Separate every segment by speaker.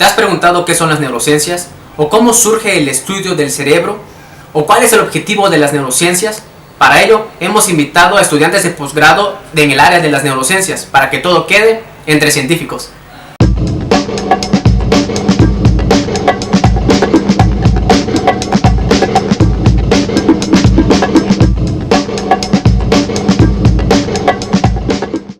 Speaker 1: ¿Te has preguntado qué son las neurociencias? ¿O cómo surge el estudio del cerebro? ¿O cuál es el objetivo de las neurociencias? Para ello, hemos invitado a estudiantes de posgrado en el área de las neurociencias, para que todo quede entre científicos.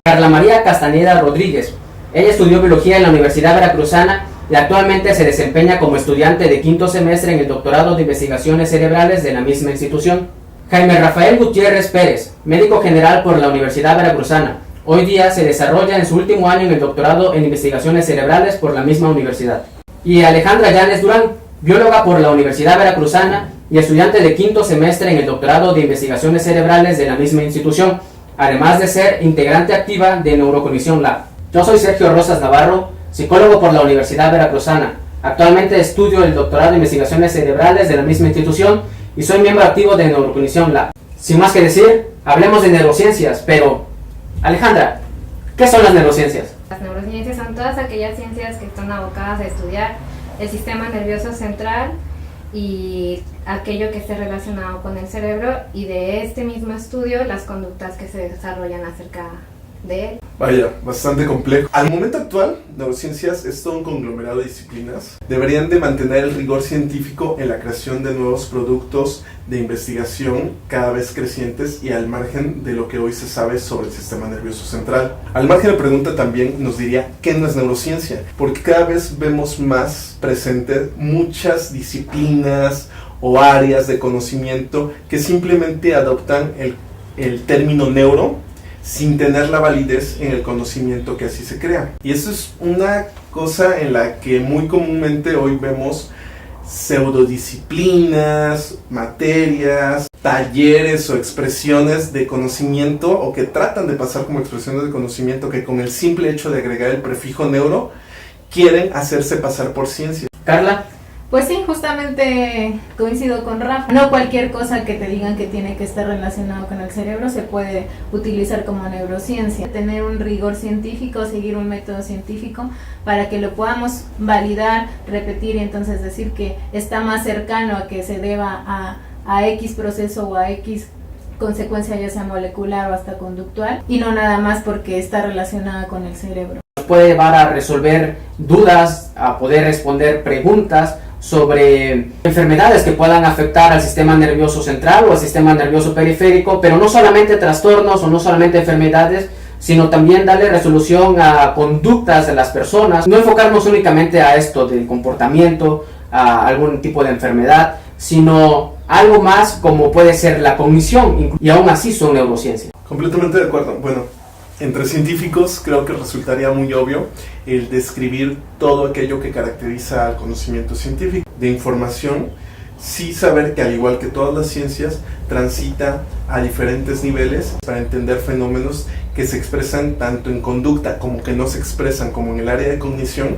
Speaker 1: Carla María Castañeda Rodríguez. Ella estudió biología en la Universidad Veracruzana y actualmente se desempeña como estudiante de quinto semestre en el doctorado de investigaciones cerebrales de la misma institución. Jaime Rafael Gutiérrez Pérez, médico general por la Universidad Veracruzana. Hoy día se desarrolla en su último año en el doctorado en investigaciones cerebrales por la misma universidad. Y Alejandra Llanes Durán, bióloga por la Universidad Veracruzana y estudiante de quinto semestre en el doctorado de investigaciones cerebrales de la misma institución, además de ser integrante activa de Neurocognición Lab. Yo soy Sergio Rosas Navarro, psicólogo por la Universidad Veracruzana. Actualmente estudio el doctorado de investigaciones cerebrales de la misma institución y soy miembro activo de Neurocognición Lab. Sin más que decir, hablemos de neurociencias, pero Alejandra, ¿qué son las neurociencias?
Speaker 2: Las neurociencias son todas aquellas ciencias que están abocadas a estudiar el sistema nervioso central y aquello que esté relacionado con el cerebro, y de este mismo estudio las conductas que se desarrollan acerca de él.
Speaker 3: Vaya, bastante complejo. Al momento actual, neurociencias es todo un conglomerado de disciplinas. Deberían de mantener el rigor científico en la creación de nuevos productos de investigación cada vez crecientes y al margen de lo que hoy se sabe sobre el sistema nervioso central. Al margen de la pregunta también nos diría ¿qué no es neurociencia? Porque cada vez vemos más presentes muchas disciplinas o áreas de conocimiento que simplemente adoptan el término neuro sin tener la validez en el conocimiento que así se crea. Y eso es una cosa en la que muy comúnmente hoy vemos pseudodisciplinas, materias, talleres o expresiones de conocimiento, o que tratan de pasar como expresiones de conocimiento que con el simple hecho de agregar el prefijo neuro quieren hacerse pasar por ciencia.
Speaker 1: Carla.
Speaker 4: Pues sí, justamente coincido con Rafa. No cualquier cosa que te digan que tiene que estar relacionado con el cerebro se puede utilizar como neurociencia. Tener un rigor científico, seguir un método científico para que lo podamos validar, repetir y entonces decir que está más cercano a que se deba a X proceso o a X consecuencia, ya sea molecular o hasta conductual, y no nada más porque está relacionada con el cerebro.
Speaker 1: Puede llevar a resolver dudas, a poder responder preguntas sobre enfermedades que puedan afectar al sistema nervioso central o al sistema nervioso periférico, pero no solamente trastornos o no solamente enfermedades, sino también darle resolución a conductas de las personas, no enfocarnos únicamente a esto del comportamiento, a algún tipo de enfermedad, sino algo más como puede ser la cognición, y aún así son neurociencias.
Speaker 3: Completamente de acuerdo. Bueno, entre científicos creo que resultaría muy obvio el describir todo aquello que caracteriza al conocimiento científico. De información, sí saber que al igual que todas las ciencias, transita a diferentes niveles para entender fenómenos que se expresan tanto en conducta como que no se expresan, como en el área de cognición,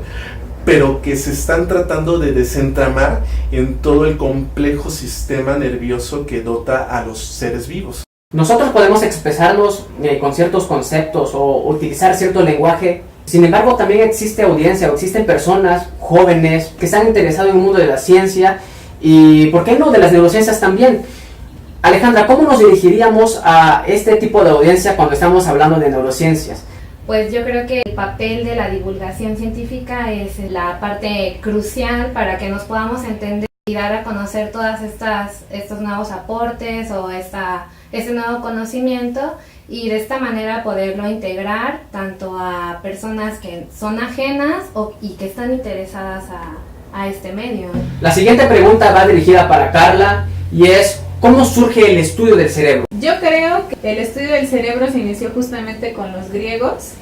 Speaker 3: pero que se están tratando de desentramar en todo el complejo sistema nervioso que dota a los seres vivos.
Speaker 1: Nosotros podemos expresarnos con ciertos conceptos o utilizar cierto lenguaje. Sin embargo, también existe audiencia o existen personas jóvenes que están interesados en el mundo de la ciencia y, ¿por qué no, de las neurociencias también? Alejandra, ¿cómo nos dirigiríamos a este tipo de audiencia cuando estamos hablando de neurociencias?
Speaker 2: Pues yo creo que el papel de la divulgación científica es la parte crucial para que nos podamos entender y dar a conocer todas estos nuevos aportes o este nuevo conocimiento, y de esta manera poderlo integrar tanto a personas que son ajenas y que están interesadas a este medio.
Speaker 1: La siguiente pregunta va dirigida para Carla y es: ¿cómo surge el estudio del cerebro?
Speaker 4: Yo creo que el estudio del cerebro se inició justamente con los griegos,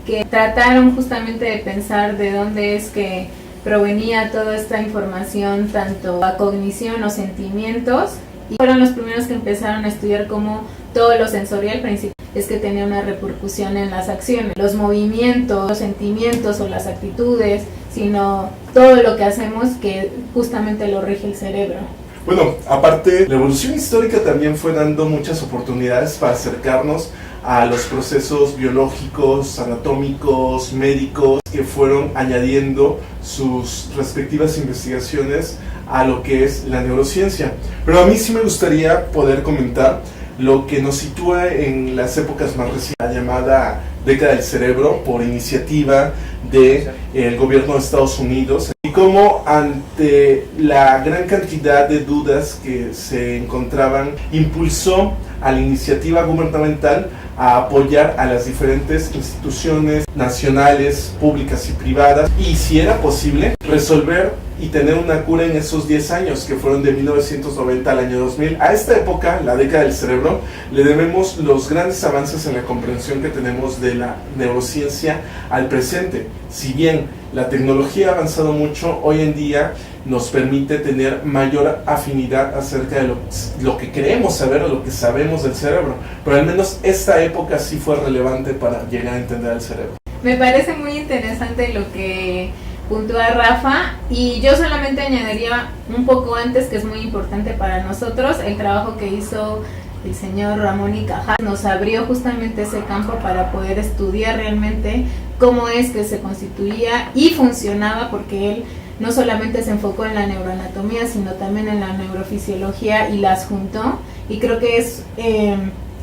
Speaker 4: que trataron justamente de pensar de dónde es que provenía toda esta información, tanto a cognición o sentimientos, y fueron los primeros que empezaron a estudiar cómo todo lo sensorial principal es que tenía una repercusión en las acciones, los movimientos, los sentimientos o las actitudes, sino todo lo que hacemos que justamente lo rige el cerebro.
Speaker 3: Bueno, aparte, la evolución histórica también fue dando muchas oportunidades para acercarnos a los procesos biológicos, anatómicos, médicos, que fueron añadiendo sus respectivas investigaciones a lo que es la neurociencia. Pero a mí sí me gustaría poder comentar lo que nos sitúa en las épocas más recientes, la llamada década del cerebro, por iniciativa del gobierno de Estados Unidos, y cómo ante la gran cantidad de dudas que se encontraban, impulsó a la iniciativa gubernamental a apoyar a las diferentes instituciones nacionales, públicas y privadas, y si era posible, resolver y tener una cura en esos 10 años, que fueron de 1990 al año 2000. A esta época, la década del cerebro, le debemos los grandes avances en la comprensión que tenemos de la neurociencia al presente. Si bien la tecnología ha avanzado mucho, hoy en día nos permite tener mayor afinidad acerca de lo que queremos saber o lo que sabemos del cerebro, pero al menos esta época sí fue relevante para llegar a entender el cerebro.
Speaker 4: Me parece muy interesante lo que puntúa Rafa, y yo solamente añadiría un poco antes, que es muy importante para nosotros, el trabajo que hizo el señor Ramón y Cajal. Nos abrió justamente ese campo para poder estudiar realmente cómo es que se constituía y funcionaba, porque él no solamente se enfocó en la neuroanatomía, sino también en la neurofisiología y las juntó, y creo que es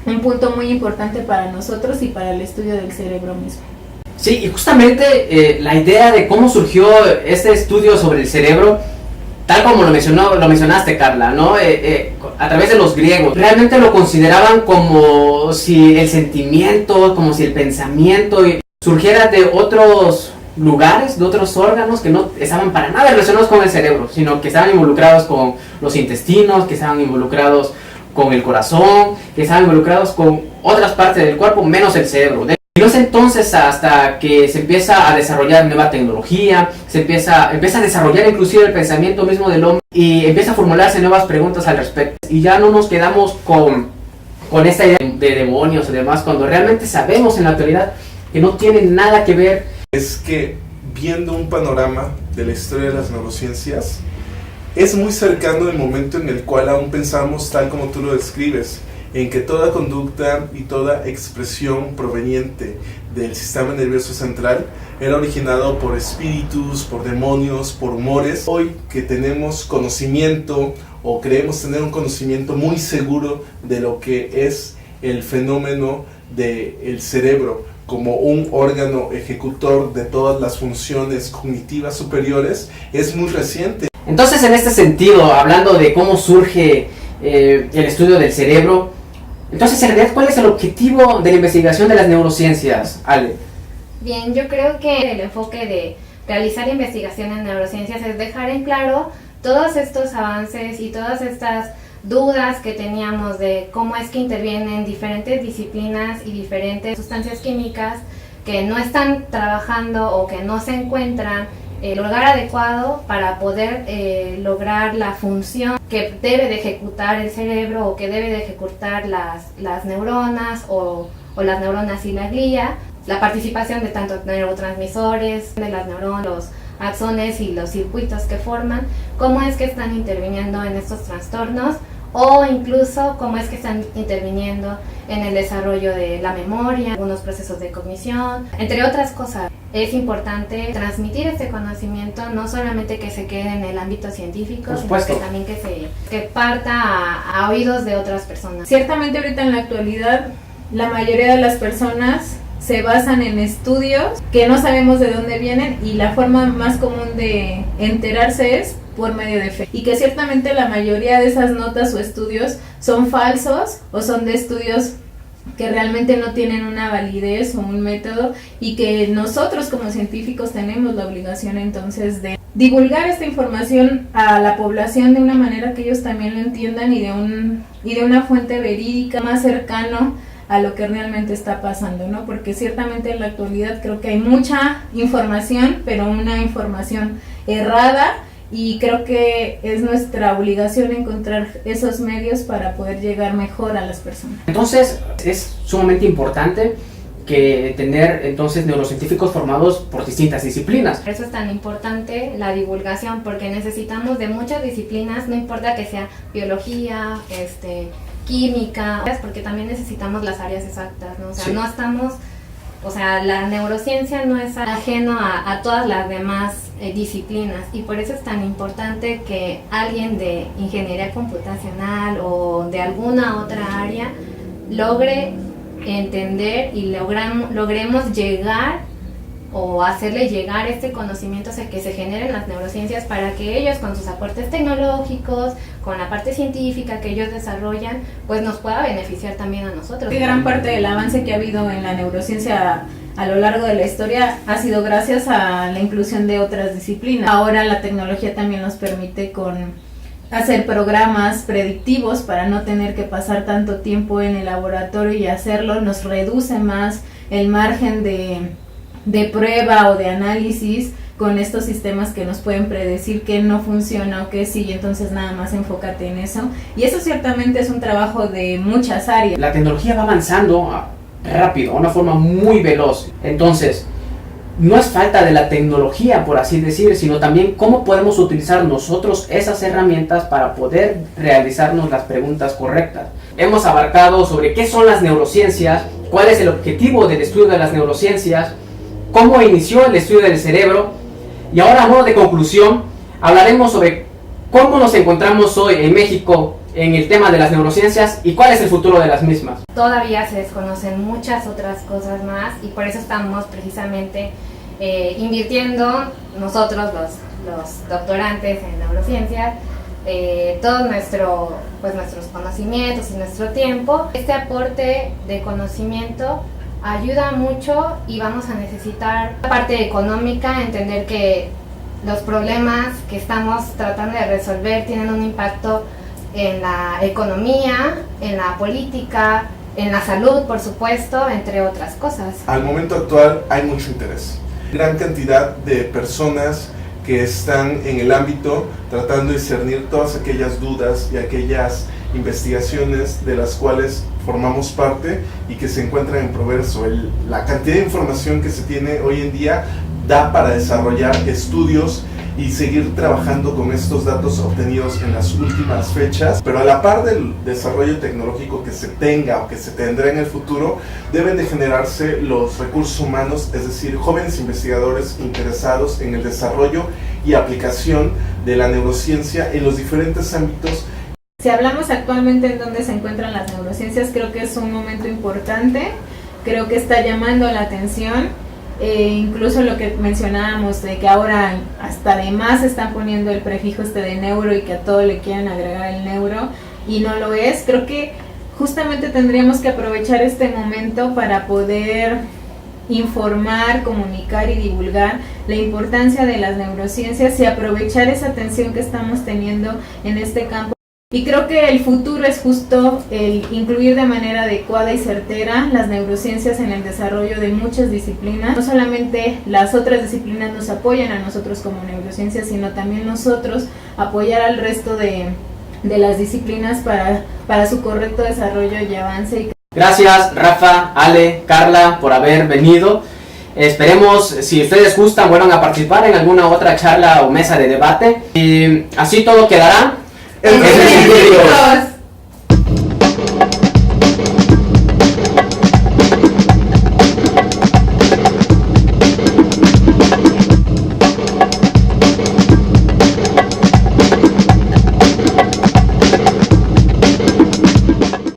Speaker 4: un punto muy importante para nosotros y para el estudio del cerebro mismo.
Speaker 1: Sí, y justamente la idea de cómo surgió este estudio sobre el cerebro, tal como lo mencionaste, Carla, ¿no? A través de los griegos, realmente lo consideraban como si el sentimiento, como si el pensamiento surgiera de otros lugares, de otros órganos que no estaban para nada relacionados con el cerebro, sino que estaban involucrados con los intestinos, que estaban involucrados con el corazón, que estaban involucrados con otras partes del cuerpo, menos el cerebro. Y no es entonces hasta que se empieza a desarrollar nueva tecnología, se empieza a desarrollar inclusive el pensamiento mismo del hombre, y empieza a formularse nuevas preguntas al respecto. Y ya no nos quedamos con esta idea de demonios y demás, cuando realmente sabemos en la actualidad que no tiene nada que ver.
Speaker 3: Es que, viendo un panorama de la historia de las neurociencias, es muy cercano el momento en el cual aún pensamos tal como tú lo describes, en que toda conducta y toda expresión proveniente del sistema nervioso central era originado por espíritus, por demonios, por humores. Hoy que tenemos conocimiento, o creemos tener un conocimiento muy seguro de lo que es el fenómeno del cerebro como un órgano ejecutor de todas las funciones cognitivas superiores, es muy reciente.
Speaker 1: Entonces, en este sentido, hablando de cómo surge el estudio del cerebro, entonces, en realidad, ¿cuál es el objetivo de la investigación de las neurociencias, Ale?
Speaker 2: Bien, yo creo que el enfoque de realizar investigación en neurociencias es dejar en claro todos estos avances y todas estas dudas que teníamos de cómo es que intervienen diferentes disciplinas y diferentes sustancias químicas que no están trabajando o que no se encuentran el lugar adecuado para poder lograr la función que debe de ejecutar el cerebro, o que debe de ejecutar las neuronas o las neuronas y la glía, la participación de tanto neurotransmisores de las neuronas, los axones y los circuitos que forman, cómo es que están interviniendo en estos trastornos, o incluso cómo es que están interviniendo en el desarrollo de la memoria, algunos procesos de cognición, entre otras cosas. Es importante transmitir este conocimiento, no solamente que se quede en el ámbito científico, sino que también que parta a oídos de otras personas.
Speaker 4: Ciertamente ahorita en la actualidad la mayoría de las personas se basan en estudios que no sabemos de dónde vienen, y la forma más común de enterarse es por medio de fe, y que ciertamente la mayoría de esas notas o estudios son falsos o son de estudios que realmente no tienen una validez o un método, y que nosotros como científicos tenemos la obligación entonces de divulgar esta información a la población de una manera que ellos también lo entiendan, y de una fuente verídica, más cercano a lo que realmente está pasando, ¿no? Porque ciertamente en la actualidad creo que hay mucha información, pero una información errada, y creo que es nuestra obligación encontrar esos medios para poder llegar mejor a las personas.
Speaker 1: Entonces, es sumamente importante que tener entonces neurocientíficos formados por distintas disciplinas.
Speaker 2: Por eso es tan importante la divulgación, porque necesitamos de muchas disciplinas, no importa que sea biología, química, porque también necesitamos las áreas exactas, ¿no? O sea,
Speaker 1: sí.
Speaker 2: no estamos, o sea, la neurociencia no es ajeno a todas las demás disciplinas, y por eso es tan importante que alguien de ingeniería computacional o de alguna otra área logre entender y logremos llegar o hacerle llegar este conocimiento que se genera en las neurociencias, para que ellos, con sus aportes tecnológicos, con la parte científica que ellos desarrollan, pues nos pueda beneficiar también a nosotros.
Speaker 4: Gran parte del avance que ha habido en la neurociencia a lo largo de la historia ha sido gracias a la inclusión de otras disciplinas. Ahora la tecnología también nos permite hacer programas predictivos para no tener que pasar tanto tiempo en el laboratorio y hacerlo, nos reduce más el margen de prueba o de análisis con estos sistemas que nos pueden predecir que no funciona o que sí, y entonces nada más enfócate en eso. Y eso ciertamente es un trabajo de muchas áreas.
Speaker 1: La tecnología va avanzando rápido, de una forma muy veloz. Entonces, no es falta de la tecnología, por así decir, sino también cómo podemos utilizar nosotros esas herramientas para poder realizarnos las preguntas correctas. Hemos abarcado sobre qué son las neurociencias, cuál es el objetivo del estudio de las neurociencias, cómo inició el estudio del cerebro, y ahora, a modo de conclusión, hablaremos sobre cómo nos encontramos hoy en México en el tema de las neurociencias y cuál es el futuro de las mismas.
Speaker 2: Todavía se desconocen muchas otras cosas más, y por eso estamos precisamente invirtiendo nosotros, los doctorantes en neurociencias, todos nuestros conocimientos y nuestro tiempo. Este aporte de conocimiento ayuda mucho, y vamos a necesitar la parte económica, entender que los problemas que estamos tratando de resolver tienen un impacto en la economía, en la política, en la salud, por supuesto, entre otras cosas.
Speaker 3: Al momento actual hay mucho interés. Gran cantidad de personas que están en el ámbito tratando de discernir todas aquellas dudas y aquellas investigaciones de las cuales formamos parte y que se encuentran en progreso. La cantidad de información que se tiene hoy en día da para desarrollar estudios y seguir trabajando con estos datos obtenidos en las últimas fechas, pero a la par del desarrollo tecnológico que se tenga o que se tendrá en el futuro, deben de generarse los recursos humanos, es decir, jóvenes investigadores interesados en el desarrollo y aplicación de la neurociencia en los diferentes ámbitos.
Speaker 4: Si hablamos actualmente en dónde se encuentran las neurociencias, creo que es un momento importante, creo que está llamando la atención. Incluso lo que mencionábamos de que ahora hasta además están poniendo el prefijo de neuro y que a todo le quieren agregar el neuro y no lo es. Creo que justamente tendríamos que aprovechar este momento para poder informar, comunicar y divulgar la importancia de las neurociencias y aprovechar esa atención que estamos teniendo en este campo. Y creo que el futuro es justo el incluir de manera adecuada y certera las neurociencias en el desarrollo de muchas disciplinas. No solamente las otras disciplinas nos apoyan a nosotros como neurociencias, sino también nosotros apoyar al resto de las disciplinas para su correcto desarrollo y avance.
Speaker 1: Gracias Rafa, Ale, Carla por haber venido. Esperemos, si ustedes gustan, vuelvan a participar en alguna otra charla o mesa de debate. Y así todo quedará.
Speaker 3: ¡En
Speaker 2: científicos!